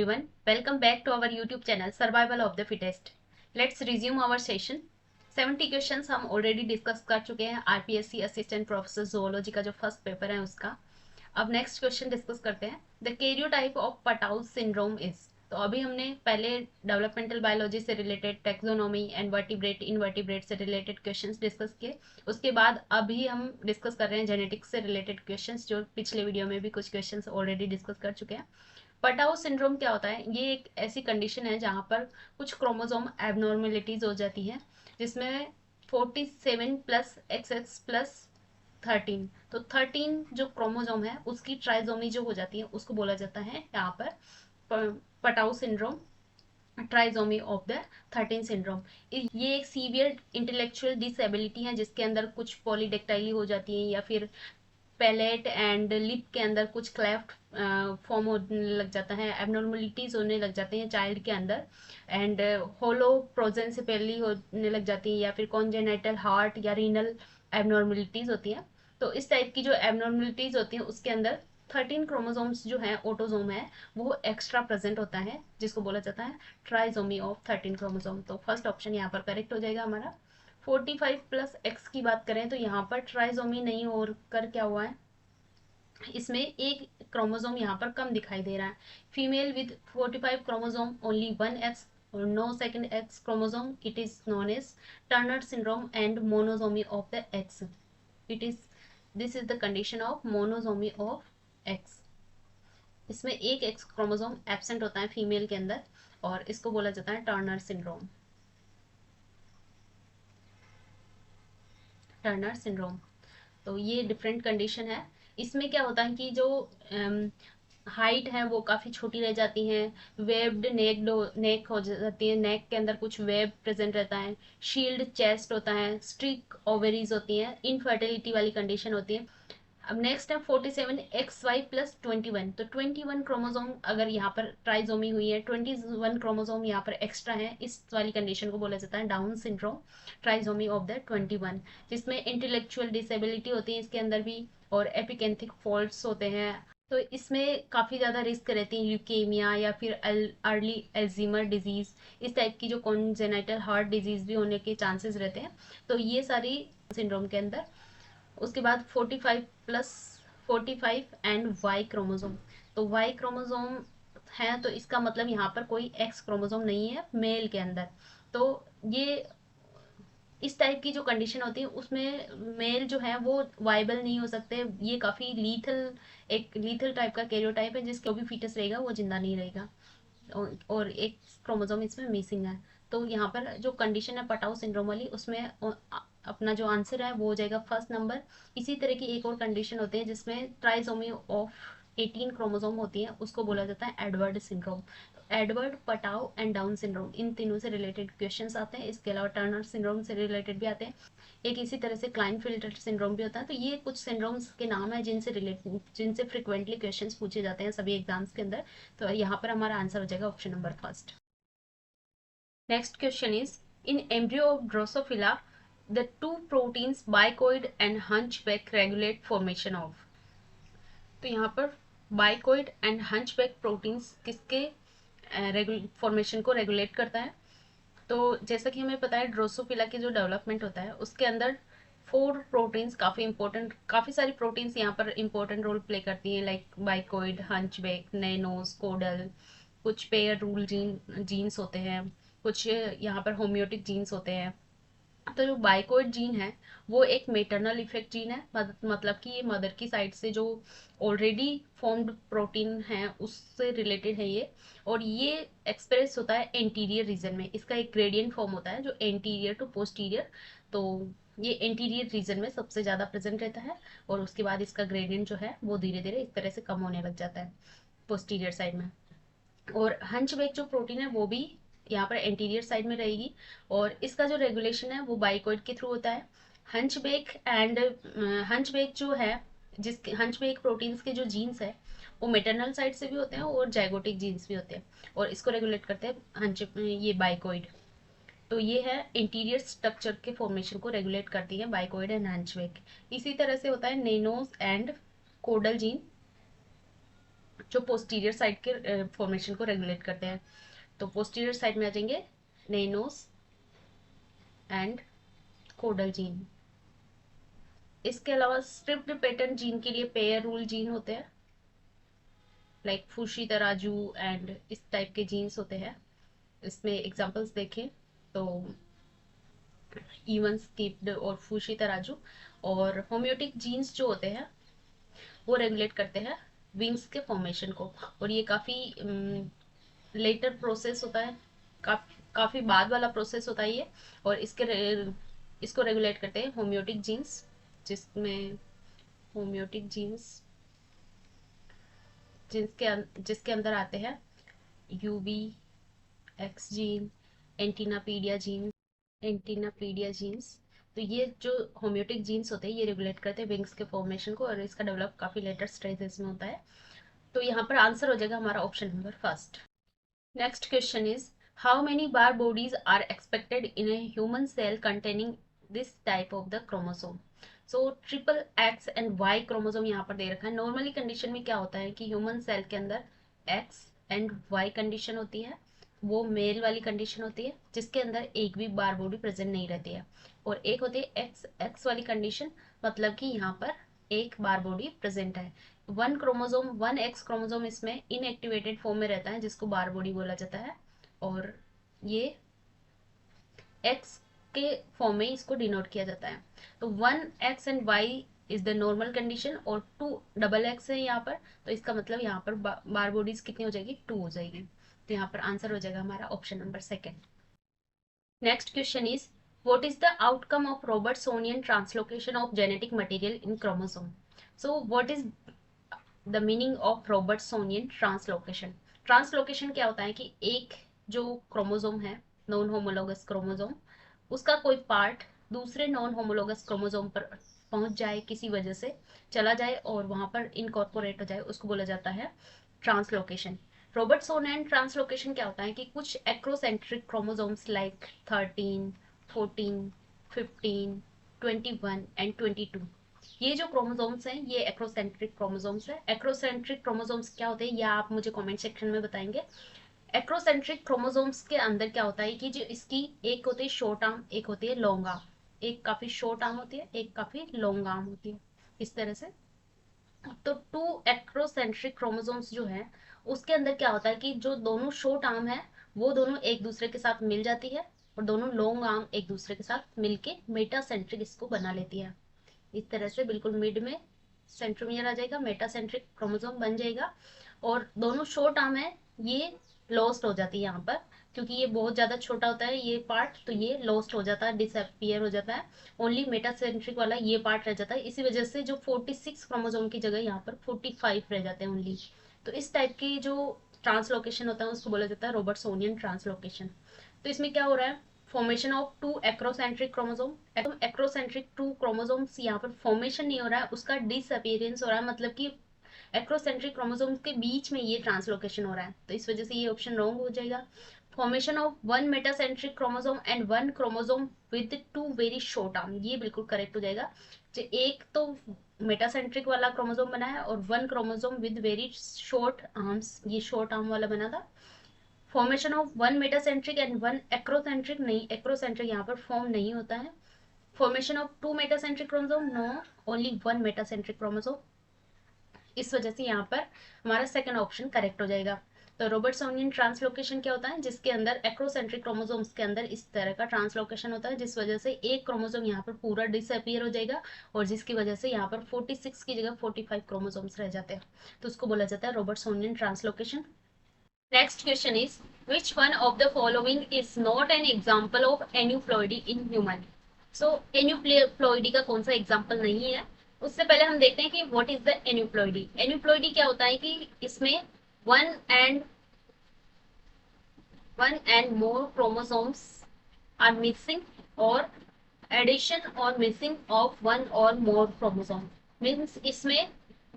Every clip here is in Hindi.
everyone, welcome back to our YouTube channel Survival of the Fittest. Let's resume our session. 70 questions हम ऑलरेडी डिस्कस कर चुके हैं आरपीएससी असिस्टेंट प्रोफेसर जोलॉजी का जो फर्स्ट पेपर है उसका. अब नेक्स्ट क्वेश्चन डिस्कस करते हैं. The karyotype of Patau syndrome is. तो अभी हमने पहले डेवलपमेंटल बायोलॉजी से related taxonomy and vertebrate invertebrate से रिलेटेड क्वेश्चंस डिस्कस किए. उसके बाद अभी हम डिस्कस कर रहे हैं जेनेटिक्स से रिलेटेड क्वेश्चंस, जो पिछले वीडियो में भी कुछ क्वेश्चंस ऑलरेडी डिस्कस कर चुके हैं. पटाउ सिंड्रोम क्या होता है? ये एक ऐसी कंडीशन है जहाँ पर कुछ क्रोमोसोम एबनॉर्मेलिटीज हो जाती हैं, जिसमें 47 प्लस XX प्लस 13, तो 13 जो क्रोमोसोम है उसकी ट्राइजोमी जो हो जाती है उसको बोला जाता है यहाँ पर Patau syndrome, trisomy of the 13 syndrome. ये एक सीवियर इंटेलेक्चुअल डिसेबिलिटी है जिसके अंदर कुछ पॉलीडेक्टाइली हो जाती है, या फिर पैलेट एंड लिप के अंदर कुछ क्लेफ्ट फॉर्म होने लग जाता है, एबनॉर्मलिटीज होने लग जाते हैं चाइल्ड के अंदर, एंड होलो प्रोजेंसिपेली होने लग जाती है, या फिर कॉन्जेनाइटल हार्ट या रीनल एबनॉर्मलिटीज होती हैं. तो इस टाइप की जो एबनॉर्मलिटीज होती हैं उसके अंदर 13 क्रोमोसोम्स जो है ऑटोजोम है वो एक्स्ट्रा प्रेजेंट होता है, जिसको बोला जाता है ट्राइजोमी ऑफ 13 क्रोमोसोम. तो फर्स्ट ऑप्शन यहाँ पर करेक्ट हो जाएगा हमारा. 45 प्लस एक्स की बात करें तो यहाँ पर ट्राइजोमी नहीं होकर क्या हुआ है, इसमें एक क्रोमोसोम यहाँ पर कम दिखाई दे रहा है. Female with 45 chromosome only 1 X और no second X chromosome, it is known as Turner syndrome and monosomy of the X. It is this is the condition of monosomy of X. इसमें एक एक्स क्रोमोसोम एब्सेंट होता है फीमेल के अंदर और इसको बोला जाता है टर्नर सिंड्रोम. Turner syndrome. तो ये डिफरेंट कंडीशन है. इसमें क्या होता है कि जो हाइट है वो काफ़ी छोटी रह जाती है, वेब्ड नेक हो जाती है, नेक के अंदर कुछ वेब प्रेजेंट रहता है, शील्ड चेस्ट होता है, स्ट्रिक ओवेरीज होती है, इनफर्टिलिटी वाली कंडीशन होती है. अब नेक्स्ट है 47 XY प्लस 21. तो 21 क्रोमोसोम अगर यहाँ पर ट्राइजोमी हुई है, 21 क्रोमोसोम यहाँ पर एक्स्ट्रा है, इस वाली कंडीशन को बोला जाता है down syndrome, trisomy of the 21, जिसमें इंटेलेक्चुअल डिसेबिलिटी होती है इसके अंदर भी, और एपिकेंथिक फॉल्ट्स होते हैं. तो इसमें काफ़ी ज़्यादा रिस्क रहती है ल्यूकेमिया या फिर अर्ली एल्जीमर डिजीज़, इस टाइप की जो कॉन्जेनाइटल हार्ट डिजीज़ भी होने के चांसेस रहते हैं. तो ये सारी सिंड्रोम के अंदर. उसके बाद 45 प्लस 45 एंड वाई क्रोमोसोम. तो वाई क्रोमोसोम है तो इसका मतलब यहाँ पर कोई एक्स क्रोमोसोम नहीं है मेल के अंदर. तो ये इस टाइप की जो कंडीशन होती है उसमें मेल जो है वो वाइबल नहीं हो सकते. ये काफ़ी एक लीथल टाइप का कैरियोटाइप है जिसका भी फीटस रहेगा वो जिंदा नहीं रहेगा, और एक क्रोमोसोम इसमें मिसिंग है. तो यहाँ पर जो कंडीशन है पटाउ सिंड्रोम वाली, उसमें अपना जो आंसर है वो हो जाएगा फर्स्ट नंबर. इसी तरह की एक और कंडीशन होती है जिसमें ट्राइसोमी ऑफ 18 क्रोमोसोम होती है, उसको बोला जाता है Edward syndrome. Edward, Patau and Down syndrome, इन तीनों से रिलेटेड क्वेश्चंस आते हैं. इसके अलावा टर्नर सिंड्रोम से रिलेटेड भी आते हैं. एक इसी तरह से क्लाइनफील्ड सिंड्रोम भी होता है. तो ये कुछ सिंड्रोम्स के नाम है जिनसे फ्रिक्वेंटली क्वेश्चंस पूछे जाते हैं सभी एग्जाम्स के अंदर. तो यहाँ पर हमारा आंसर हो जाएगा option number first. Next question is, in embryo of Drosophila the two proteins bicoid and hunchback regulate formation of. तो यहाँ पर bicoid and hunchback proteins किसके फॉर्मेशन को रेगुलेट करता है? तो जैसा कि हमें पता है ड्रोसोफिला की जो डेवलपमेंट होता है उसके अंदर 4 प्रोटीन्स काफ़ी सारी प्रोटीन्स यहाँ पर इंपॉर्टेंट रोल प्ले करती हैं, लाइक बाइकोइड, हंचबैक, नैनोस, कोडल. कुछ पेयर रूल जीन्स होते हैं, कुछ यहाँ पर होम्योटिक जीन्स होते हैं. तो जो बाइकोइड जीन है वो एक मेटरनल इफेक्ट जीन है, मतलब कि ये मदर की साइड से जो ऑलरेडी फॉर्म्ड प्रोटीन है उससे रिलेटेड है ये, और ये एक्सप्रेस होता है एंटीरियर रीजन में. इसका एक ग्रेडियंट फॉर्म होता है जो एंटीरियर टू पोस्टीरियर. तो ये एंटीरियर रीजन में सबसे ज़्यादा प्रेजेंट रहता है, और उसके बाद इसका ग्रेडियंट जो है वो धीरे धीरे इस तरह से कम होने लग जाता है पोस्टीरियर साइड में. और हंचबैक जो प्रोटीन है वो भी यहाँ पर एंटीरियर साइड में रहेगी, और इसका जो रेगुलेशन है वो बाइकोइड के थ्रू होता है. हंचबैक जो है, जिसके हंचबैक प्रोटीन्स के जो जीन्स है वो मेटरनल साइड से भी होते हैं और जाइगोटिक जीन्स भी होते हैं, और इसको रेगुलेट करते हैं ये बाइकोइड. तो ये है इंटीरियर स्ट्रक्चर के फॉर्मेशन को रेगुलेट करती है बाइकोइड एंड हंचबैक. इसी तरह से होता है नेनोस एंड कोडल जीन. जो पोस्टीरियर साइड के फॉर्मेशन को रेगुलेट करते हैं। तो पोस्टीरियर साइड में आ जाएंगे नेनोस एंड कोडल जीन। इसके अलावा स्ट्रिप्ड पैटर्न जीन के लिए पेयर रूल जीन होते हैं, लाइक फूशी तराजू एंड इस टाइप के जीन्स होते हैं। इसमें एग्जांपल्स देखें तो इवन स्किप्ड और फूशी तराजू। और होम्योटिक जीन्स जो होते हैं वो रेगुलेट करते हैं विंग्स के फॉर्मेशन को, और ये काफ़ी लेटर प्रोसेस होता है, काफ़ी बाद वाला प्रोसेस होता है ये। और इसको रेगुलेट करते हैं होम्योटिक जीन्स, जिसमें होम्योटिक जीन्स जिसके अंदर आते हैं U B X gene, Antennapedia genes. तो ये जो होम्योटिक जीन्स होते हैं ये रेगुलेट करते हैं विंग्स के फॉर्मेशन को, और इसका डेवलप काफ़ी लेटर स्टेजेस में होता है। तो यहाँ पर आंसर हो जाएगा हमारा option number first. Next question is how many Barr bodies are expected in a human cell containing this type of the chromosome. So triple X and Y chromosome यहाँ पर दे रखा है। नॉर्मली कंडीशन में क्या होता है कि ह्यूमन सेल के अंदर एक्स एंड वाई कंडीशन होती है, वो मेल वाली कंडीशन होती है जिसके अंदर एक भी बार बॉडी प्रेजेंट नहीं रहती है। और एक होती है एक्स एक्स वाली कंडीशन, मतलब कि यहाँ पर एक बार बॉडी प्रेजेंट है। वन एक्स क्रोमोसोम इसमें इनएक्टिवेटेड फॉर्म में रहता है जिसको बार बॉडी बोला जाता है, और ये एक्स के फॉर्म में इसको डिनोट किया जाता है। तो one X and Y is the normal condition, और टू डबल एक्स है यहाँ पर, तो इसका मतलब यहाँ पर बार बॉडीज कितनी हो जाएगी, टू हो जाएगी। तो यहाँ पर आंसर हो जाएगा हमारा option number second. Next question is what is the outcome of Robertsonian translocation of genetic material in chromosome. So what is the meaning of Robertsonian translocation. Translocation क्या होता है कि एक जो क्रोमोसोम है, नॉन होमोलोगस क्रोमोसोम, उसका कोई पार्ट दूसरे नॉन होमोलोगस क्रोमोसोम पर पहुंच जाए, किसी वजह से चला जाए और वहां पर इनकॉर्पोरेट हो जाए, उसको बोला जाता है ट्रांसलोकेशन। रॉबर्ट्सोनियन ट्रांसलोकेशन क्या होता है कि कुछ एक्रोसेंट्रिक क्रोमोसोम्स लाइक 13, 14, 15, 21 एंड 22, ये जो क्रोमोसोम्स हैं ये एक्रोसेंट्रिक क्रोमोसोम्स है। एक्रोसेंट्रिक क्रोमोसोम्स क्या होते हैं या आप मुझे कमेंट सेक्शन में बताएंगे। एक्रोसेंट्रिक क्रोमोसोम्स के अंदर क्या होता है कि जो इसकी एक होती है शॉर्ट आर्म, एक होती है लॉन्ग आर्म, एक काफी शॉर्ट आर्म होती है, एक काफी लॉन्ग आर्म होती है, इस तरह से। तो टू एक्रोसेंट्रिक क्रोमोसोम्स जो है उसके अंदर क्या होता है कि जो दोनों शॉर्ट आर्म है वो दोनों एक दूसरे के साथ मिल जाती है, और दोनों लॉन्ग आर्म एक दूसरे के साथ मिलके मेटासेंट्रिक इसको बना लेती है। इस तरह से बिल्कुल मिड में सेंट्रोमियर आ जाएगा, मेटासेंट्रिक क्रोमोसोम बन जाएगा। और दोनों शॉर्ट आर्म है ये लॉस्ट हो जाती है यहाँ पर, क्योंकि ये बहुत ज्यादा छोटा होता है ये पार्ट, तो ये लॉस्ट हो जाता है, डिसअपियर हो जाता है। ओनली मेटासेंट्रिक वाला ये पार्ट रह जाता है, इसी वजह से जो 46 क्रोमोसोम की जगह यहाँ पर 45 रह जाते हैं ओनली। तो इस टाइप की जो ट्रांसलोकेशन होता है उसको बोला जाता है रॉबर्ट्सोनियन ट्रांसलोकेशन। तो इसमें क्या हो रहा है, formation of two acrocentric chromosome, acrocentric two chromosomes यहाँ पर फॉर्मेशन नहीं हो रहा है, उसका डिसअपियरेंस हो रहा है, मतलब कि एक्रोसेंट्रिक क्रोमोसोम के बीच में ये ट्रांसलोकेशन हो रहा है, तो इस वजह से ये ऑप्शन रॉन्ग हो जाएगा। Formation of one metacentric chromosome and one chromosome with two very short arm, ये बिल्कुल करेक्ट हो जाएगा। जो एक तो मेटासेंट्रिक वाला क्रोमोसोम बना है और one chromosome with very short arms, ये शॉर्ट आर्म वाला बना था। Formation of one metacentric and one acrocentric, नहीं एक्रोसेंट्रिक यहाँ पर फॉर्म नहीं होता है। Formation of two metacentric chromosome, no, only one metacentric chromosome, इस वजह से यहाँ पर हमारा सेकंड ऑप्शन करेक्ट हो जाएगा। तो रॉबर्ट्सोनियन ट्रांसलोकेशन क्या होता है, जिसके अंदर एक्रोसेंट्रिक क्रोमोसोम्स के अंदर इस तरह का ट्रांसलोकेशन होता है, जिस वजह से एक क्रोमोसोम यहाँ पर पूरा डिसअपियर हो जाएगा, और जिसकी वजह से यहाँ पर 46 की जगह 45 क्रोमोसोम्स रह जाते हैं, तो उसको बोला जाता है Robertsonian translocation. Next question is which one of the following is not an example of aneuploidy in human. So aneuploidy का कौन सा एग्जाम्पल नहीं है, उससे पहले हम देखते हैं कि what is the aneuploidy. Aneuploidy क्या होता है कि इसमें one and more chromosomes are missing, और addition or missing of one or more chromosome, means इसमें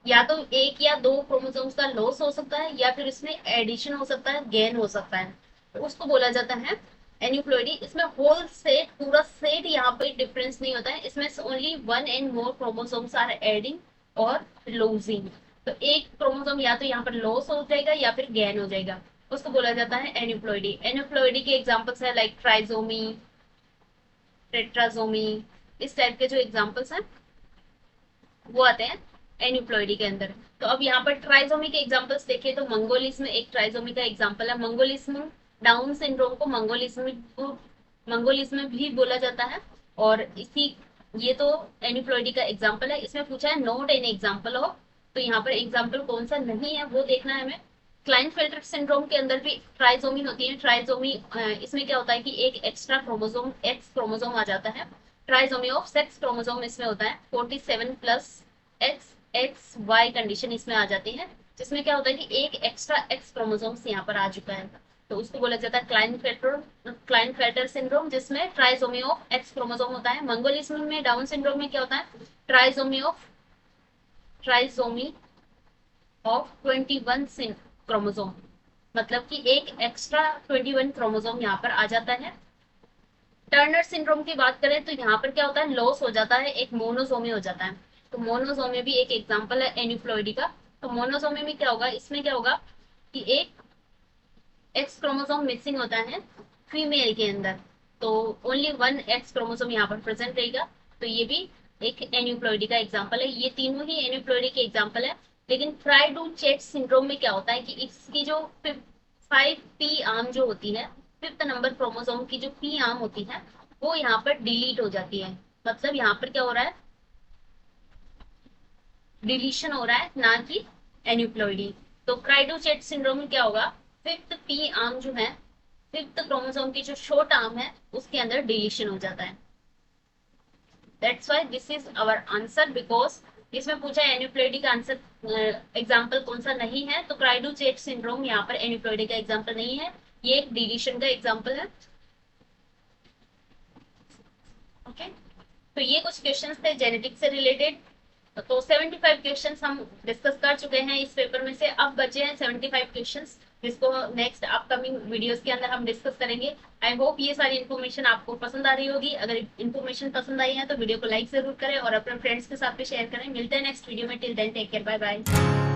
या तो एक या दो क्रोमोसोम्स का लॉस हो सकता है, या फिर इसमें एडिशन हो सकता है, गेन हो सकता है, तो उसको बोला जाता है एन्यूप्लॉइडी। इसमें होल सेट, पूरा सेट यहाँ पे डिफरेंस नहीं होता है, इसमें only one and more chromosomes are adding or losing, तो एक क्रोमोसोम या तो यहाँ पर लॉस हो जाएगा या फिर गेन हो जाएगा, उसको बोला जाता है एन्यूप्लॉइडी। एन्यूप्लॉइडी के एग्जांपल्स है लाइक ट्राइजोमी, टेट्राजोमी, इस टाइप के जो एग्जांपल्स हैं वो आते हैं एन्यूप्लॉइडी के अंदर। तो अब यहाँ पर ट्राइजोमी के एग्जांपल्स देखें तो मंगोलिज्म एक ट्राइजोमी का एग्जांपल है। मंगोलिज्म, डाउन सिंड्रोम को मंगोलिज्म भी बोला जाता है। और इसी, ये तो एन्यूप्लॉइडी का एग्जांपल है। इसमें पूछा है नोट एन एग्जांपल ऑफ, तो यहाँ पर एग्जांपल कौन सा नहीं है वो देखना है हमें। क्लाइनफेल्टर सिंड्रोम के अंदर भी ट्राइजोमी होती है। ट्राइजोमी, इसमें क्या होता है कि एक एक्स्ट्रा क्रोमोसोम, एक्स क्रोमोसोम आ जाता है। ट्राइजोमी ऑफ सेक्स क्रोमोसोम इसमें होता है 47 plus X X Y condition इसमें आ जाती है, जिसमें क्या होता है कि एक एक्स्ट्रा एक्स क्रोमोसोम्स यहाँ पर आ चुका है, तो उसको बोला जाता है क्लाइनफेल्टर सिंड्रोम, जिसमें ट्राइजोमी ऑफ एक्स क्रोमोसोम होता है। मंगोलिज्म में, डाउन सिंड्रोम में क्या होता है, ट्राइजोमी ऑफ 21 क्रोमोसोम, मतलब कि एक एक्स्ट्रा 21 क्रोमोसोम यहाँ पर आ जाता है। टर्नर सिंड्रोम की बात करें तो यहाँ पर क्या होता है, लॉस हो जाता है, एक मोनोसोमी हो जाता है। तो मोनोसोमी भी एक एग्जांपल है एन्यूप्लॉइडी का। तो मोनोसोमी में क्या होगा, इसमें क्या होगा कि एक एक्स क्रोमोसोम मिसिंग होता है फीमेल के अंदर, तो ओनली वन एक्स क्रोमोसोम यहाँ पर प्रेजेंट रहेगा। तो ये भी एक एन्यूप्लॉइडी का एग्जांपल है। ये तीनों ही एन्यूप्लॉइडी के एग्जांपल है। लेकिन फ्राई डू चेट सिंड्रोम में क्या होता है कि इसकी जो 5p आर्म जो होती है, 5th नंबर क्रोमोसोम की जो p आर्म होती है वो यहाँ पर डिलीट हो जाती है। मतलब यहाँ पर क्या हो रहा है, डिलीशन हो रहा है, ना कि एन्यूप्लॉइडी। तो क्राइडोचेट सिंड्रोम में क्या होगा, 5th p आर्म जो है, 5th क्रोमोसोम की जो शॉर्ट आर्म है उसके अंदर डिलीशन हो जाता है। That's why this is our answer, because इसमें पूछा है एन्यूप्लॉइडी का आंसर एग्जांपल कौन सा नहीं है, तो क्राइडोचेट सिंड्रोम यहाँ पर एन्यूप्लॉइडी का एग्जांपल नहीं है, ये एक डिलीशन का एग्जांपल है। ओके, तो ये कुछ क्वेश्चंस थे जेनेटिक्स से रिलेटेड। तो 75 क्वेश्चंस हम डिस्कस कर चुके हैं इस पेपर में से, अब बचे हैं 75 क्वेश्चंस, जिसको नेक्स्ट अपकमिंग वीडियोस के अंदर हम डिस्कस करेंगे। आई होप ये सारी इन्फॉर्मेशन आपको पसंद आ रही होगी। अगर इन्फॉर्मेशन पसंद आई है तो वीडियो को लाइक जरूर करें और अपने फ्रेंड्स के साथ भी शेयर करें। मिलते हैं नेक्स्ट वीडियो में, till then take care, bye bye.